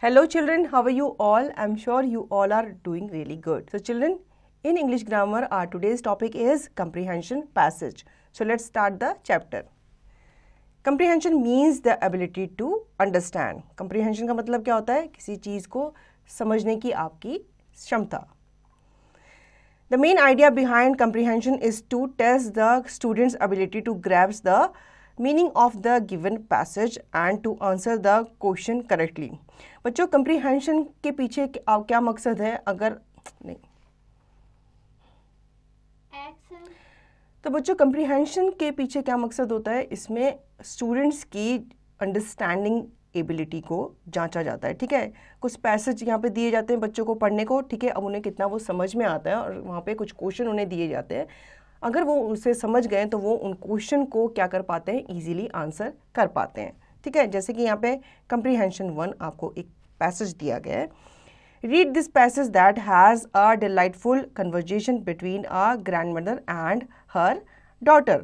Hello children, how are you all? I'm sure you all are doing really good. So children, in English grammar, our today's topic is comprehension passage. So let's start the chapter. Comprehension means the ability to understand. Comprehension का मतलब क्या होता है? किसी चीज़ को समझने की आपकी क्षमता. The main idea behind comprehension is to test the student's ability to grasp the meaning of the given passage and to answer the question correctly. बच्चों comprehension के पीछे क्या मकसद है? अगर नहीं तो बच्चों comprehension के पीछे क्या मकसद होता है? इसमें students की अंडरस्टैंडिंग एबिलिटी को जांचा जाता है. ठीक है, कुछ पैसेज यहाँ पे दिए जाते हैं बच्चों को पढ़ने को. ठीक है, अब उन्हें कितना वो समझ में आता है और वहाँ पे कुछ क्वेश्चन उन्हें दिए जाते हैं. अगर वो उसे समझ गए तो वो उन क्वेश्चन को क्या कर पाते हैं? इजीली आंसर कर पाते हैं. ठीक है, जैसे कि यहाँ पे comprehension 1 आपको एक पैसेज दिया गया है. Read this passage that has a delightful conversation between a grandmother and her daughter.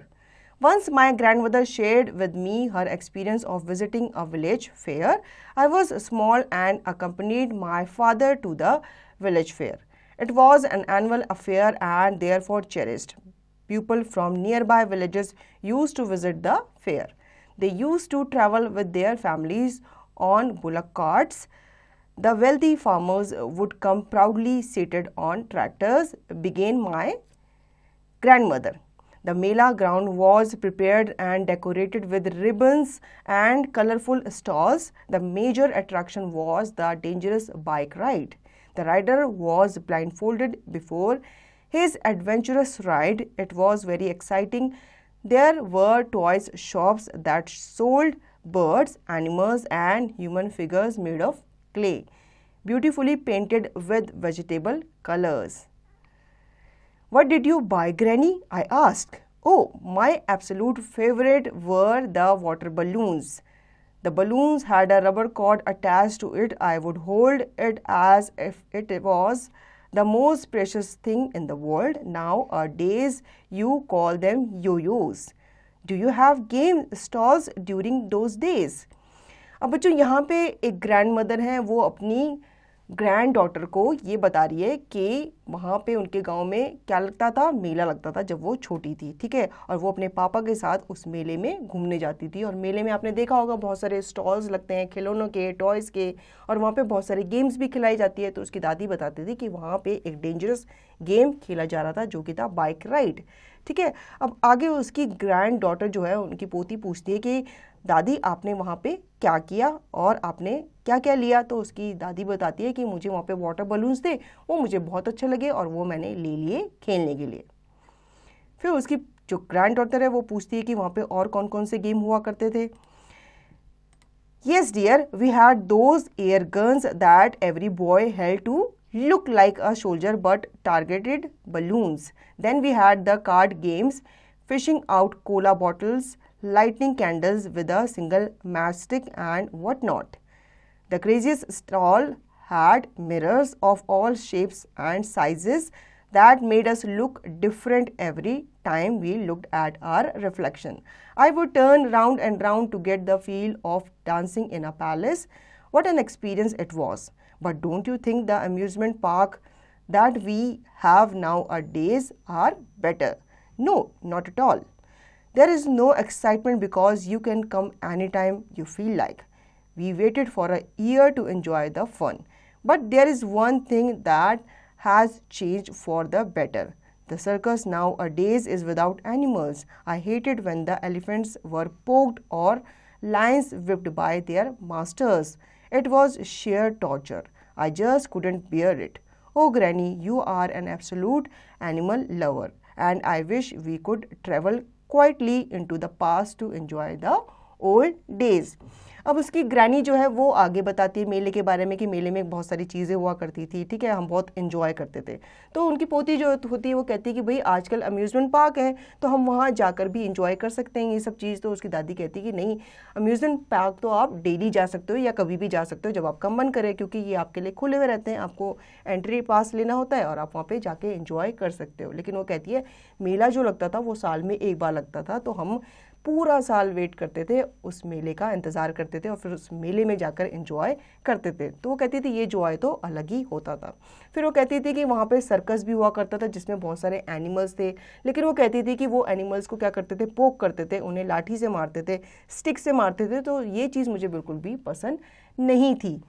Once my grandmother shared with me her experience of visiting a village fair. I was small and accompanied my father to the village fair. It was an annual affair and therefore cherished. People from nearby villages used to visit the fair. They used to travel with their families on bullock carts. The wealthy farmers would come proudly seated on tractors, began my grandmother. The Mela ground was prepared and decorated with ribbons and colorful stalls. The major attraction was the dangerous bike ride. The rider was blindfolded before his adventurous ride. It was very exciting. There were toys shops that sold birds, animals, and human figures made of clay, beautifully painted with vegetable colors. What did you buy, Granny? I asked. Oh, my absolute favorite were the water balloons. The balloons had a rubber cord attached to it. I would hold it as if it was the most precious thing in the world. Nowadays, you call them yo-yos. Do you have game stalls during those days? अब बच्चों यहाँ पे एक grand mother हैं, वो अपनी grand daughter को ये बता रही है कि वहाँ पे उनके गांव में क्या लगता था? मेला लगता था जब वो छोटी थी. ठीक है, और वो अपने पापा के साथ उस मेले में घूमने जाती थी. और मेले में आपने देखा होगा बहुत सारे स्टॉल्स लगते हैं खिलौनों के, टॉयज़ के, और वहाँ पे बहुत सारे गेम्स भी खिलाई जाती है. तो उसकी दादी बताती थी कि वहाँ पे एक डेंजरस गेम खेला जा रहा था जो कि था बाइक राइड. ठीक है, अब आगे उसकी ग्रैंड डॉटर जो है, उनकी पोती पूछती है कि दादी आपने वहाँ पे क्या किया और आपने क्या क्या लिया? तो उसकी दादी बताती है कि मुझे वहाँ पे वाटर बलून्स थे, वो मुझे बहुत अच्छे लगे और वो मैंने ले लिए खेलने के लिए. फिर उसकी जो ग्रैंड डॉटर है वो पूछती है कि वहाँ पे और कौन कौन से गेम हुआ करते थे. Yes dear, we had those air guns that every boy held to look like a soldier but targeted balloons. Then we had the card games, fishing out cola bottles, lighting candles with a single matchstick and whatnot. The craziest stall had mirrors of all shapes and sizes that made us look different every time we looked at our reflection. I would turn round and round to get the feel of dancing in a palace. What an experience it was. But don't you think the amusement park that we have nowadays are better? No, not at all. There is no excitement because you can come anytime you feel like. We waited for a year to enjoy the fun. But there is one thing that has changed for the better. The circus nowadays is without animals. I hated when the elephants were poked or lions whipped by their masters. It was sheer torture. I just couldn't bear it. Oh, Granny, you are an absolute animal lover, and I wish we could travel quietly into the past to enjoy the old days. अब उसकी granny जो है वो आगे बताती है मेले के बारे में कि मेले में बहुत सारी चीज़ें हुआ करती थी. ठीक है, हम बहुत इन्जॉय करते थे. तो उनकी पोती जो होती है वो कहती है कि भाई आजकल अम्यूज़मेंट पार्क है तो हम वहाँ जाकर भी इंजॉय कर सकते हैं ये सब चीज़. तो उसकी दादी कहती है कि नहीं, अम्यूज़मेंट पार्क तो आप डेली जा सकते हो या कभी भी जा सकते हो जब आपका मन करे, क्योंकि ये आपके लिए खुले हुए रहते हैं. आपको एंट्री पास लेना होता है और आप वहाँ पर जाके इंजॉय कर सकते हो. लेकिन वो कहती है मेला जो लगता था वो साल में एक बार लगता था, तो हम पूरा साल वेट करते थे, उस मेले का इंतज़ार करते थे और फिर उस मेले में जाकर एंजॉय करते थे। तो वो कहती थी ये जॉय तो अलग ही होता था। फिर वो कहती थी कि वहाँ पे सर्कस भी हुआ करता था जिसमें बहुत सारे एनिमल्स थे, लेकिन वो कहती थी कि वो एनिमल्स को क्या करते थे, पोक करते थे, उन्हें लाठी से मारते थे, स्टिक से मारते थे, तो ये चीज़ मुझे बिल्कुल भी पसंद नहीं थी।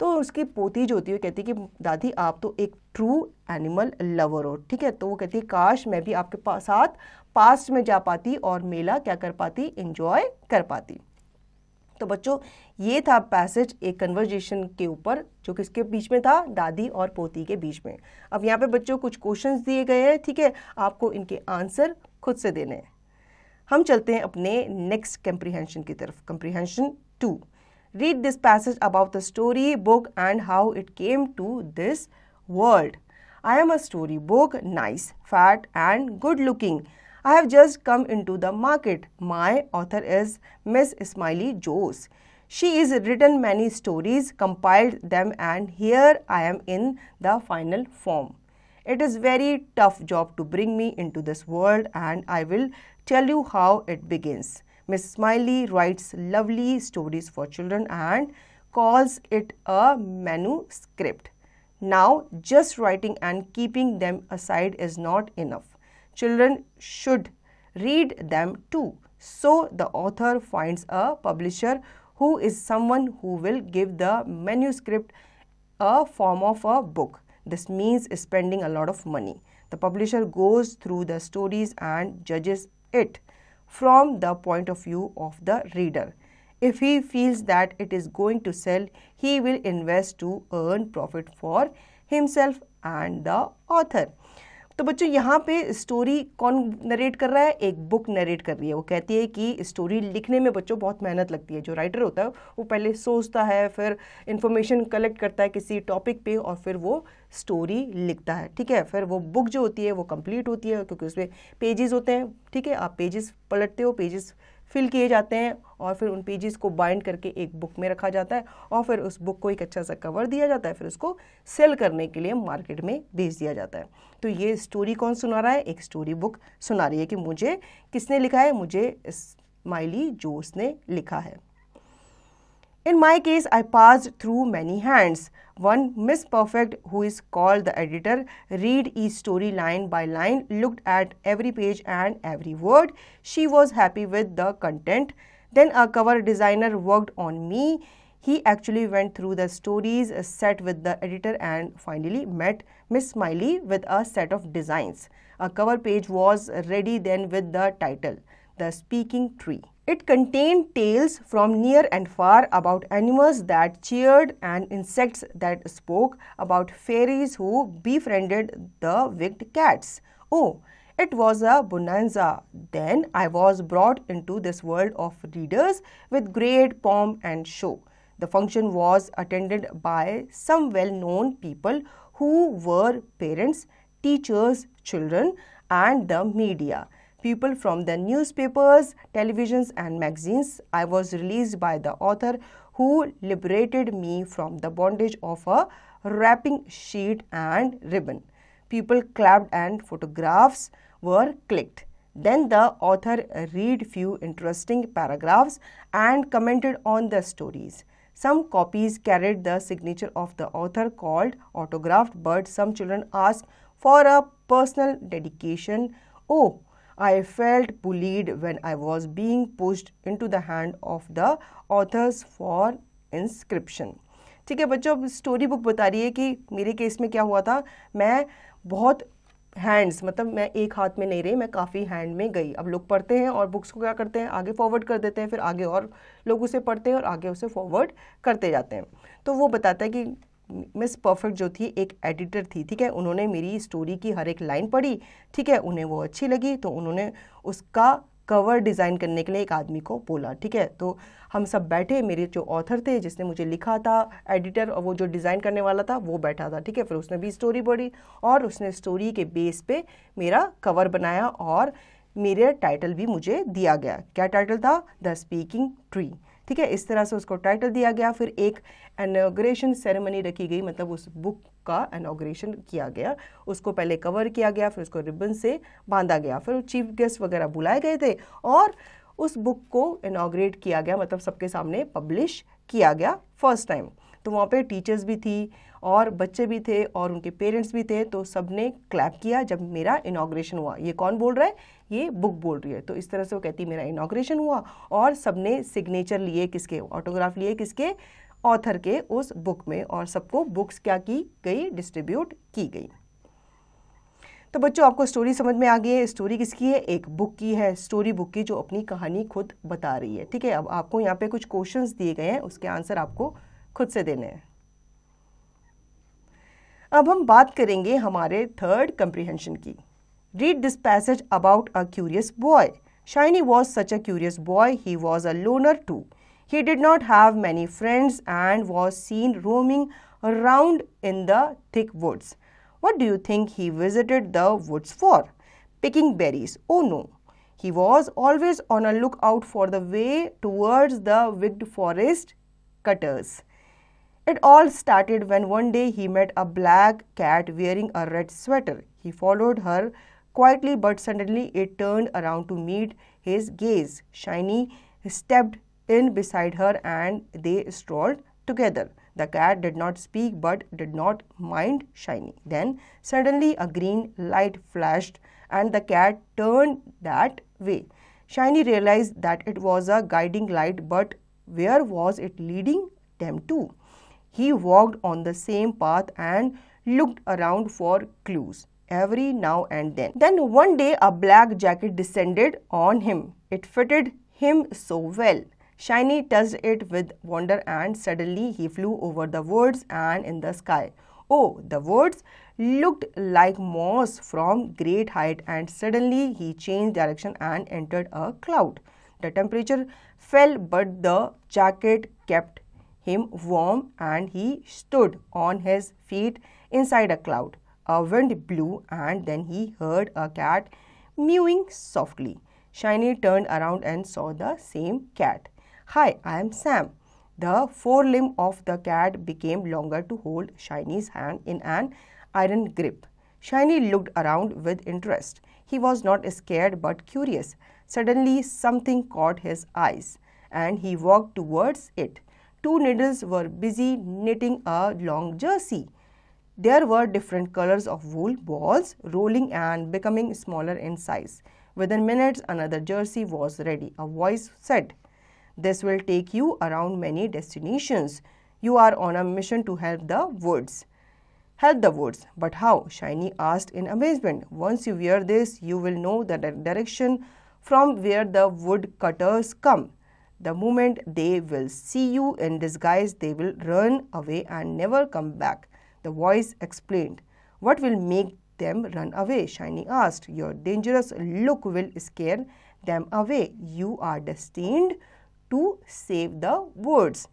तो उसकी पोती जो होती है कहती कि दादी आप तो एक ट्रू एनिमल लवर हो, ठीक है। तो वो कहती काश मैं भी आपके साथ पास्ट में जा पाती और मेला क्या कर पाती, एंजॉय कर पाती। तो बच्चों ये था पैसेज एक कन्वर्जेशन के ऊपर जो किसके बीच में था, दादी और पोती के बीच में। अब यहाँ पे बच्चों कुछ क्वेश्चंस दिए गए हैं, ठीक है, आपको इनके आंसर खुद से देने हैं। हम चलते हैं अपने नेक्स्ट कंप्रीहेंशन की तरफ। Comprehension 2, read this passage about the story book and how it came to this world. I am a story book, nice, fat and good looking. I have just come into the market. My author is Miss Smiley Joes. She has written many stories, compiled them, and here I am in the final form. It is very tough job to bring me into this world, and I will tell you how it begins. Miss Smiley writes lovely stories for children and calls it a manuscript. Now, just writing and keeping them aside is not enough. Children should read them too. So, the author finds a publisher who is someone who will give the manuscript a form of a book. This means spending a lot of money. The publisher goes through the stories and judges it from the point of view of the reader. If he feels that it is going to sell, he will invest to earn profit for himself and the author. तो बच्चों यहाँ पे story कौन narrate कर रहा है, एक book narrate कर रही है। वो कहती है कि स्टोरी लिखने में बच्चों बहुत मेहनत लगती है। जो राइटर होता है वो पहले सोचता है, फिर इंफॉर्मेशन कलेक्ट करता है किसी टॉपिक पे और फिर वो स्टोरी लिखता है, ठीक है। फिर वो बुक जो होती है वो कंप्लीट होती है क्योंकि उसमें पेजेस होते हैं, ठीक है। आप पेजेस पलटते हो, पेजेस फिल किए जाते हैं और फिर उन पेजेस को बाइंड करके एक बुक में रखा जाता है और फिर उस बुक को एक अच्छा सा कवर दिया जाता है, फिर उसको सेल करने के लिए मार्केट में भेज दिया जाता है। तो ये स्टोरी कौन सुना रहा है, एक स्टोरी बुक सुना रही है कि मुझे किसने लिखा है, मुझे स्माइली जोस ने लिखा है। In my case, I passed through many hands. One Miss Perfect, who is called the editor, read each story line by line, looked at every page and every word. She was happy with the content. Then a cover designer worked on me. He actually went through the stories, sat with the editor, and finally met Miss Smiley with a set of designs. A cover page was ready then with the title, The Speaking Tree. It contained tales from near and far about animals that cheered and insects that spoke, about fairies who befriended the wicked cats. Oh, it was a bonanza. Then I was brought into this world of readers with great pomp and show. The function was attended by some well-known people who were parents, teachers, children, and the media. People from the newspapers, televisions, and magazines. I was released by the author who liberated me from the bondage of a wrapping sheet and ribbon. People clapped and photographs were clicked. Then the author read few interesting paragraphs and commented on the stories. Some copies carried the signature of the author called autographed, but some children asked for a personal dedication. Oh, I felt bullied when I was being pushed into the hand of the authors for inscription. ठीक है बच्चों, अब story book बता रही है कि मेरे case में क्या हुआ था। मैं बहुत हैंड्स, मतलब मैं एक हाथ में नहीं रही, मैं काफ़ी हैंड में गई। अब लोग पढ़ते हैं और बुक्स को क्या करते हैं, आगे फॉरवर्ड कर देते हैं, फिर आगे और लोग उसे पढ़ते हैं और आगे उसे फॉरवर्ड करते जाते हैं। तो वो बताता है कि मिस परफेक्ट जो थी एक एडिटर थी, ठीक है। उन्होंने मेरी स्टोरी की हर एक लाइन पढ़ी, ठीक है, उन्हें वो अच्छी लगी तो उन्होंने उसका कवर डिज़ाइन करने के लिए एक आदमी को बोला, ठीक है। तो हम सब बैठे, मेरे जो ऑथर थे जिसने मुझे लिखा था, एडिटर, और वो जो डिज़ाइन करने वाला था वो बैठा था, ठीक है। फिर उसने भी स्टोरी पढ़ी और उसने स्टोरी के बेस पे मेरा कवर बनाया और मेरे टाइटल भी मुझे दिया गया। क्या टाइटल था? द स्पीकिंग ट्री, ठीक है। इस तरह से उसको टाइटल दिया गया। फिर एक इनॉग्रेशन सेरेमनी रखी गई, मतलब उस बुक का इनॉग्रेशन किया गया। उसको पहले कवर किया गया, फिर उसको रिबन से बांधा गया, फिर चीफ गेस्ट वगैरह बुलाए गए थे और उस बुक को इनॉग्रेट किया गया, मतलब सबके सामने पब्लिश किया गया फर्स्ट टाइम। तो वहाँ पे टीचर्स भी थी और बच्चे भी थे और उनके पेरेंट्स भी थे, तो सबने क्लैप किया जब मेरा इनॉग्रेशन हुआ। ये कौन बोल रहा है? ये बुक बोल रही है। तो इस तरह से वो कहती है मेरा इनॉग्रेशन हुआ, और सबने सिग्नेचर लिए किसके, ऑटोग्राफ लिए किसके, ऑथर के उस बुक में, और सबको बुक्स क्या की गई, डिस्ट्रीब्यूट की गई। तो बच्चों आपको स्टोरी समझ में आ गई है। स्टोरी किसकी है? एक बुक की है, स्टोरी बुक की, जो अपनी कहानी खुद बता रही है। ठीक है, अब आपको यहाँ पे कुछ क्वेश्चंस दिए गए हैं, उसके आंसर आपको खुद से देने हैं। अब हम बात करेंगे हमारे थर्ड कंप्रीहेंशन की। Read this passage about a curious boy. Shiny was such a curious boy, he was a loner too. He did not have many friends and was seen roaming around in the thick woods. What do you think he visited the woods for? Picking berries? Oh no. He was always on a lookout for the way towards the wicked forest cutters. It all started when one day he met a black cat wearing a red sweater. He followed her quietly, but suddenly it turned around to meet his gaze. Shiny stepped in beside her and they strolled together. The cat did not speak but did not mind Shiny. Then suddenly a green light flashed and the cat turned that way. Shiny realized that it was a guiding light, but where was it leading them to? He walked on the same path and looked around for clues every now and then. Then one day a black jacket descended on him. It fitted him so well. Shiny touched it with wonder and suddenly he flew over the woods and in the sky. Oh, the woods looked like moss from great height, and suddenly he changed direction and entered a cloud. The temperature fell but the jacket kept him warm and he stood on his feet inside a cloud. A wind blew and then he heard a cat mewing softly. Shiny turned around and saw the same cat. Hi, I am Sam. The forelimb of the cat became longer to hold Shiny's hand in an iron grip. Shiny looked around with interest. He was not scared but curious. Suddenly something caught his eyes and he walked towards it. Two needles were busy knitting a long jersey. There were different colors of wool balls rolling and becoming smaller in size. Within minutes another jersey was ready. A voice said, "This will take you around many destinations. You are on a mission to help the woods." Help the woods? But how? Shiny asked in amazement. Once you wear this, you will know the direction from where the woodcutters come. The moment they will see you in disguise, they will run away and never come back. The voice explained. What will make them run away? Shiny asked. Your dangerous look will scare them away. You are destined to save the woods.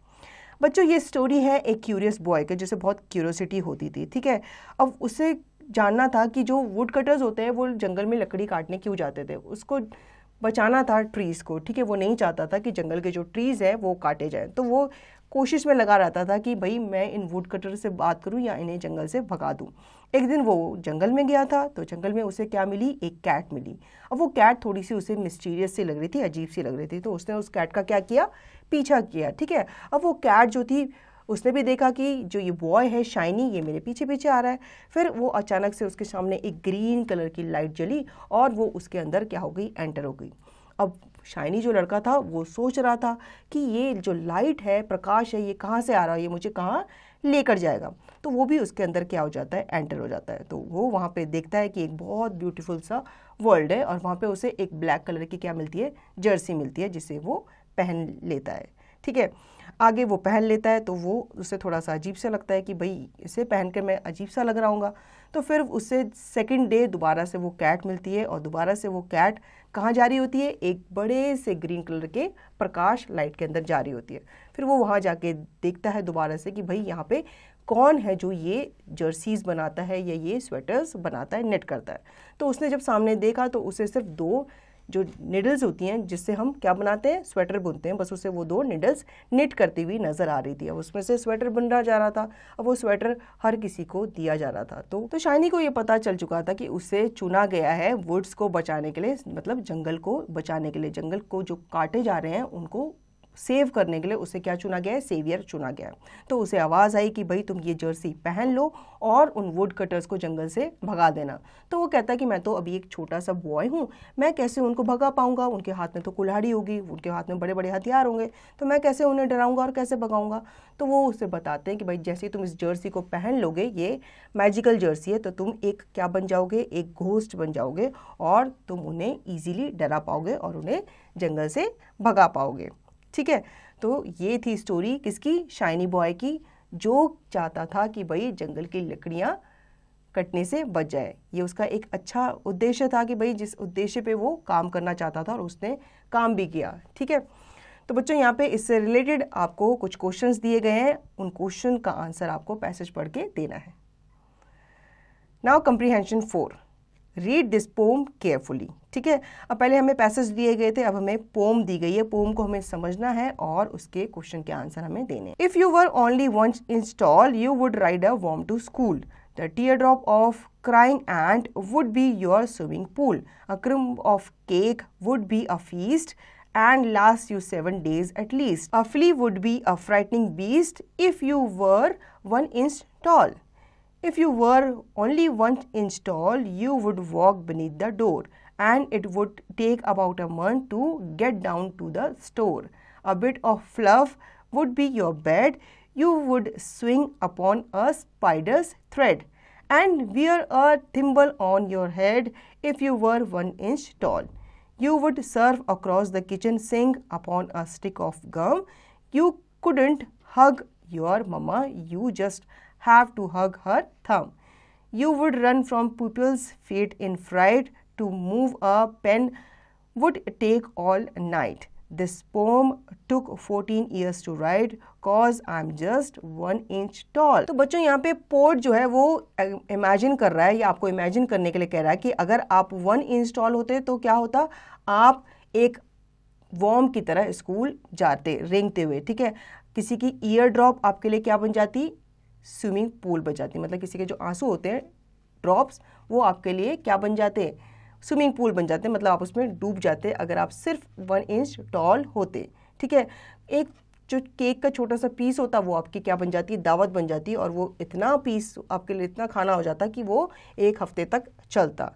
बच्चों ये story है एक curious boy के, जिसे बहुत curiosity होती थी। ठीक है, अब उसे जानना था कि जो वुड कटर्स होते हैं वो जंगल में लकड़ी काटने क्यों जाते थे। उसको बचाना था ट्रीज़ को। ठीक है, वो नहीं चाहता था कि जंगल के जो ट्रीज़ हैं वो काटे जाएं। तो वो कोशिश में लगा रहता था कि भाई मैं इन वुड कटर से बात करूं या इन्हें जंगल से भगा दूं। एक दिन वो जंगल में गया था, तो जंगल में उसे क्या मिली? एक कैट मिली। अब वो कैट थोड़ी सी उसे मिस्टीरियस सी लग रही थी, अजीब सी लग रही थी, तो उसने उस कैट का क्या किया? पीछा किया। ठीक है, अब वो कैट जो थी उसने भी देखा कि जो ये बॉय है शाइनी, ये मेरे पीछे पीछे आ रहा है। फिर वो अचानक से उसके सामने एक ग्रीन कलर की लाइट जली और वो उसके अंदर क्या हो गई? एंटर हो गई। अब शाइनी जो लड़का था वो सोच रहा था कि ये जो लाइट है, प्रकाश है, ये कहाँ से आ रहा है, ये मुझे कहाँ लेकर जाएगा। तो वो भी उसके अंदर क्या हो जाता है? एंटर हो जाता है। तो वो वहाँ पे देखता है कि एक बहुत ब्यूटीफुल सा वर्ल्ड है और वहाँ पे उसे एक ब्लैक कलर की क्या मिलती है? जर्सी मिलती है, जिसे वो पहन लेता है। ठीक है, आगे वो पहन लेता है तो वो उसे थोड़ा सा अजीब सा लगता है कि भाई इसे पहन कर मैं अजीब सा लग रहा हूँगा। तो फिर उससे सेकंड डे दोबारा से वो कैट मिलती है और दोबारा से वो कैट कहाँ जा रही होती है? एक बड़े से ग्रीन कलर के प्रकाश लाइट के अंदर जा रही होती है। फिर वो वहाँ जाके देखता है दोबारा से कि भाई यहाँ पे कौन है जो ये जर्सीज बनाता है या ये स्वेटर्स बनाता है, नेट करता है। तो उसने जब सामने देखा तो उसे सिर्फ 2 जो निडल्स होती हैं जिससे हम क्या बनाते हैं, स्वेटर बुनते हैं, बस उसे वो 2 निडल्स निट करती हुई नजर आ रही थी। अब उसमें से स्वेटर बन जा रहा था। अब वो स्वेटर हर किसी को दिया जा रहा था। तो शाइनी को ये पता चल चुका था कि उसे चुना गया है वुड्स को बचाने के लिए, मतलब जंगल को बचाने के लिए, जंगल को जो काटे जा रहे हैं उनको सेव करने के लिए उसे क्या चुना गया है, सेवियर चुना गया है। तो उसे आवाज़ आई कि भाई तुम ये जर्सी पहन लो और उन वुड कटर्स को जंगल से भगा देना। तो वो कहता है कि मैं तो अभी एक छोटा सा बॉय हूँ, मैं कैसे उनको भगा पाऊंगा, उनके हाथ में तो कुल्हाड़ी होगी, उनके हाथ में बड़े बड़े हथियार होंगे, तो मैं कैसे उन्हें डराऊंगा और कैसे भगाऊंगा। तो वो उसे बताते हैं कि भाई जैसे तुम इस जर्सी को पहन लोगे, ये मैजिकल जर्सी है, तो तुम एक क्या बन जाओगे, एक घोस्ट बन जाओगे और तुम उन्हें ईजिली डरा पाओगे और उन्हें जंगल से भगा पाओगे। ठीक है, तो ये थी स्टोरी किसकी, शाइनी बॉय की, जो चाहता था कि भाई जंगल की लकड़ियाँ कटने से बच जाए। ये उसका एक अच्छा उद्देश्य था कि भाई जिस उद्देश्य पे वो काम करना चाहता था और उसने काम भी किया। ठीक है, तो बच्चों यहाँ पे इससे रिलेटेड आपको कुछ क्वेश्चंस दिए गए हैं, उन क्वेश्चन का आंसर आपको पैसेज पढ़ के देना है। Now comprehension 4, read this pome carefully. ठीक है, अब पहले हमें पैसेज दिए गए थे, अब हमें पोम दी गई है, पोम को हमें समझना है और उसके क्वेश्चन के आंसर हमें देने। If you were only once inch tall you would ride a worm to school, the teardrop of crying ant would be your swimming pool, a crumb of cake would be a feast and last you 7 days at least, a flea would be a frightening beast if you were 1 inch tall. If you were only 1 inch tall, you would walk beneath the door, and it would take about a month to get down to the store. A bit of fluff would be your bed. You would swing upon a spider's thread, and wear a thimble on your head if you were 1 inch tall. You would serve across the kitchen sink upon a stick of gum. You couldn't hug your mama, you just have to hug her thumb. You would run from people's feet in fright. To move a pen would take all night. This poem took 14 years to write cause I'm just 1 inch tall. तो बच्चों यहाँ पे port जो है वो imagine कर रहा है या आपको इमेजिन करने के लिए कह रहा है कि अगर आप 1 इंच टॉल होते तो क्या होता, आप एक वॉर्म की तरह स्कूल जाते रेंगते हुए। ठीक है, किसी की ईयर ड्रॉप आपके लिए क्या बन जाती, स्विमिंग पूल बन जाती, मतलब किसी के जो आंसू होते हैं ड्रॉप्स वो आपके लिए क्या बन जाते, स्विमिंग पूल बन जाते, मतलब आप उसमें डूब जाते अगर आप सिर्फ 1 इंच टॉल होते। ठीक है, एक जो केक का छोटा सा पीस होता वो आपकी क्या बन जाती है, दावत बन जाती, और वो इतना पीस आपके लिए इतना खाना हो जाता कि वो 1 हफ्ते तक चलता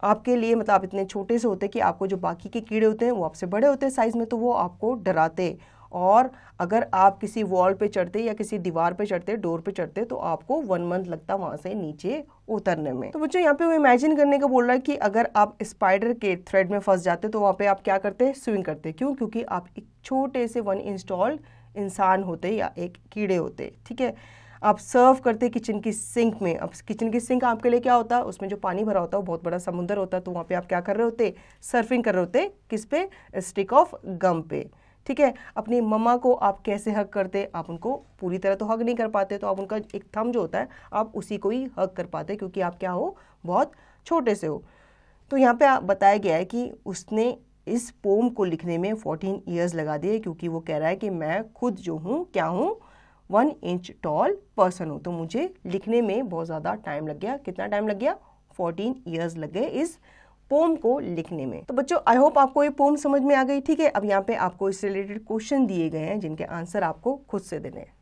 आपके लिए। मतलब आप इतने छोटे से होते कि आपको जो बाकी के कीड़े होते हैं वो आपसे बड़े होते साइज़ में, तो वो आपको डराते, और अगर आप किसी वॉल पे चढ़ते या किसी दीवार पे चढ़ते, डोर पे चढ़ते, तो आपको 1 मंथ लगता वहाँ से नीचे उतरने में। तो बच्चों यहाँ पे वो इमेजिन करने का बोल रहा है कि अगर आप स्पाइडर के थ्रेड में फंस जाते तो वहाँ पे आप क्या करते, स्विंग करते। क्यों, क्योंकि आप एक छोटे से 1 इंच टॉल इंसान होते या एक कीड़े होते। ठीक है, आप सर्व करते किचन की सिंक में। अब किचन की सिंक आपके लिए क्या होता है, उसमें जो पानी भरा होता है वो बहुत बड़ा समुंदर होता है, तो वहाँ पे आप क्या कर रहे होते, सर्फिंग कर रहे होते, किस पे, स्टिक ऑफ गम पे। ठीक है, अपनी मम्मा को आप कैसे हग करते, आप उनको पूरी तरह तो हग नहीं कर पाते, तो आप उनका एक थंब जो होता है आप उसी को ही हग कर पाते, क्योंकि आप क्या हो, बहुत छोटे से हो। तो यहाँ पे बताया गया है कि उसने इस पोम को लिखने में 14 ईयर्स लगा दिए, क्योंकि वो कह रहा है कि मैं खुद जो हूँ क्या हूँ, 1 इंच टॉल पर्सन हूँ, तो मुझे लिखने में बहुत ज़्यादा टाइम लग गया। कितना टाइम लग गया, 14 ईयर्स लग गए इस पोम को लिखने में। तो बच्चों आई होप आपको ये पोम समझ में आ गई। ठीक है, अब यहाँ पे आपको इससे रिलेटेड क्वेश्चन दिए गए हैं जिनके आंसर आपको खुद से देने हैं।